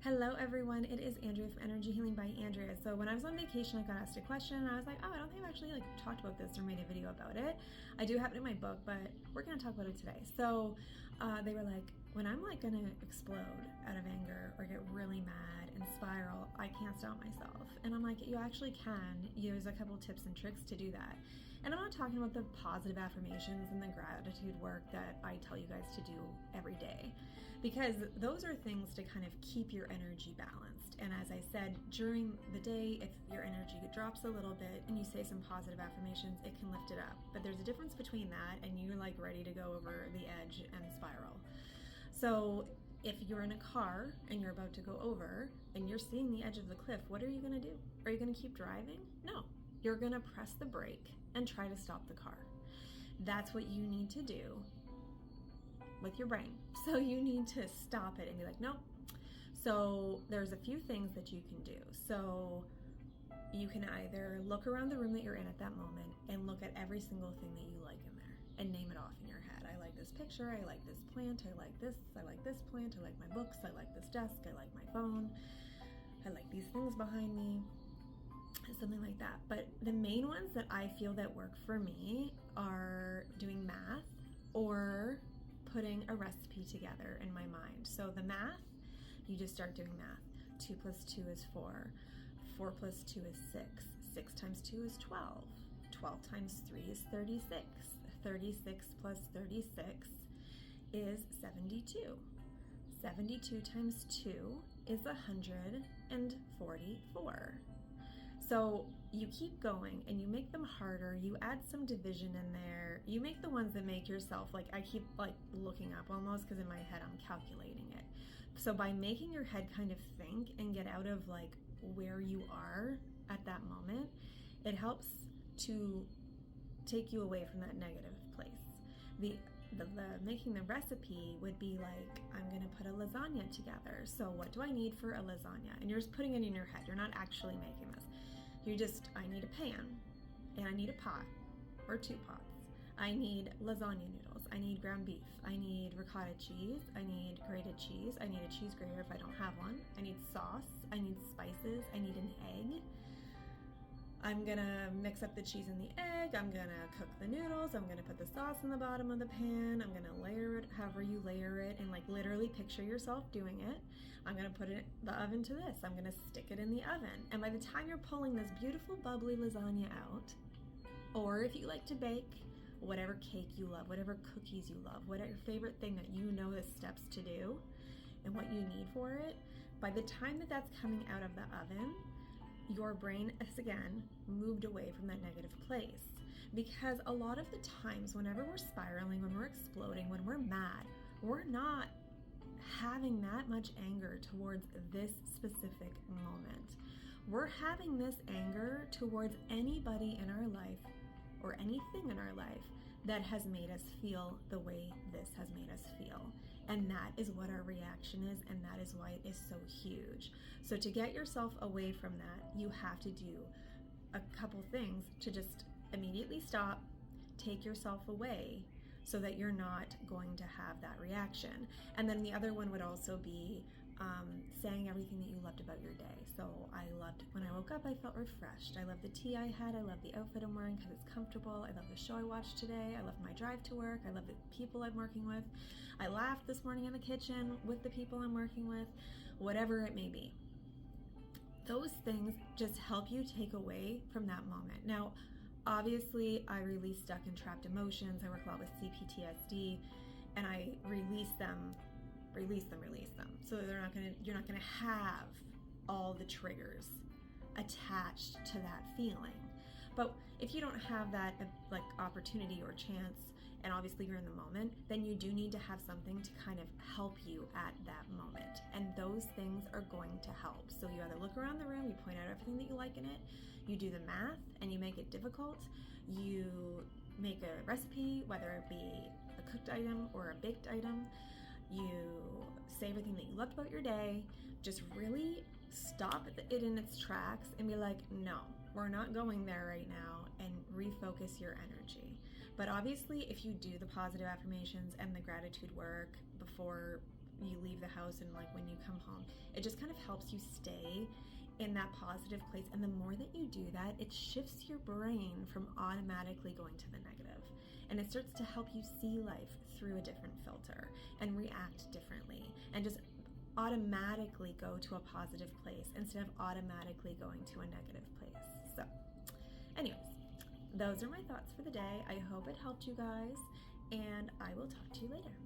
Hello everyone, it is Andrea from Energy Healing by Andrea. So when I was on vacation, I got asked a question and I was like, oh, I don't think I've actually talked about this or made a video about it. I do have it in my book, but we're gonna talk about it today. So they were like, when I'm gonna explode out of anger or get really mad and spiral, I can't stop myself. And I'm like, you actually can use a couple tips and tricks to do that. And I'm not talking about the positive affirmations and the gratitude work that I tell you guys to do every day, because those are things to kind of keep your energy balanced. And as I said, during the day, if your energy drops a little bit and you say some positive affirmations, it can lift it up. But there's a difference between that and you ready to go over the edge and spiral. So if you're in a car and you're about to go over and you're seeing the edge of the cliff, what are you going to do? Are you going to keep driving? No. You're going to press the brake and try to stop the car. That's what you need to do with your brain. So you need to stop it and be like, nope. So there's a few things that you can do. So you can either look around the room that you're in at that moment and look at every single thing that you like in there and name it off in your head. I like this picture, I like this plant, I like this plant, I like my books, I like this desk, I like my phone, I like these things behind me, something like that. But the main ones that I feel that work for me are doing math or putting a recipe together in my mind. So the math, you just start doing math. 2 plus 2 is 4. 4 plus 2 is 6. 6 times 2 is 12. 12 times 3 is 36. 36 plus 36 is 72. 72 times 2 is 144. So you keep going and you make them harder, you add some division in there, you make the ones that make yourself, I keep looking up almost because in my head I'm calculating it. So by making your head kind of think and get out of where you are at that moment, it helps to take you away from that negative place. The making the recipe would be I'm gonna put a lasagna together. So what do I need for a lasagna? And you're just putting it in your head. You're not actually making this. I need a pan and I need a pot or 2 pots. I need lasagna noodles. I need ground beef. I need ricotta cheese. I need grated cheese. I need a cheese grater if I don't have one. I need sauce. I need spices. I need an egg. I'm gonna mix up the cheese and the egg. I'm gonna cook the noodles. I'm gonna put the sauce in the bottom of the pan. I'm gonna layer it however you layer it and literally picture yourself doing it. I'm gonna put it in the oven to this. I'm gonna stick it in the oven. And by the time you're pulling this beautiful bubbly lasagna out, or if you like to bake, whatever cake you love, whatever cookies you love, whatever your favorite thing that you know the steps to do and what you need for it, by the time that that's coming out of the oven, your brain is again moved away from that negative place. Because a lot of the times whenever we're spiraling, when we're exploding, when we're mad, we're not having that much anger towards this specific moment. We're having this anger towards anybody in our life or anything in our life that has made us feel the way this has made us feel. And that is what our reaction is, and that is why it is so huge. So to get yourself away from that, you have to do a couple things to just immediately stop, take yourself away so that you're not going to have that reaction. And then the other one would also be saying everything that you loved about your day. So I loved when I woke up, I felt refreshed. I love the tea I had. I love the outfit I'm wearing because it's comfortable. I love the show I watched today. I love my drive to work. I love the people I'm working with. I laughed this morning in the kitchen with the people I'm working with, whatever it may be. Those things just help you take away from that moment. Now, obviously, I release stuck and trapped emotions. I work a lot with CPTSD, and I release them. So you're not gonna have all the triggers attached to that feeling. But if you don't have that opportunity or chance, and obviously you're in the moment, then you do need to have something to kind of help you at that moment. And those things are going to help. So you either look around the room, you point out everything that you like in it, you do the math and you make it difficult, you make a recipe, whether it be a cooked item or a baked item, you say everything that you loved about your day, just really stop it in its tracks and be like, no, we're not going there right now, and refocus your energy. But obviously, if you do the positive affirmations and the gratitude work before you leave the house and when you come home, It just kind of helps you stay in that positive place. And the more that you do that, it shifts your brain from automatically going to the negative. And it starts to help you see life through a different filter and react differently and just automatically go to a positive place instead of automatically going to a negative place. So, anyways, those are my thoughts for the day. I hope it helped you guys, and I will talk to you later.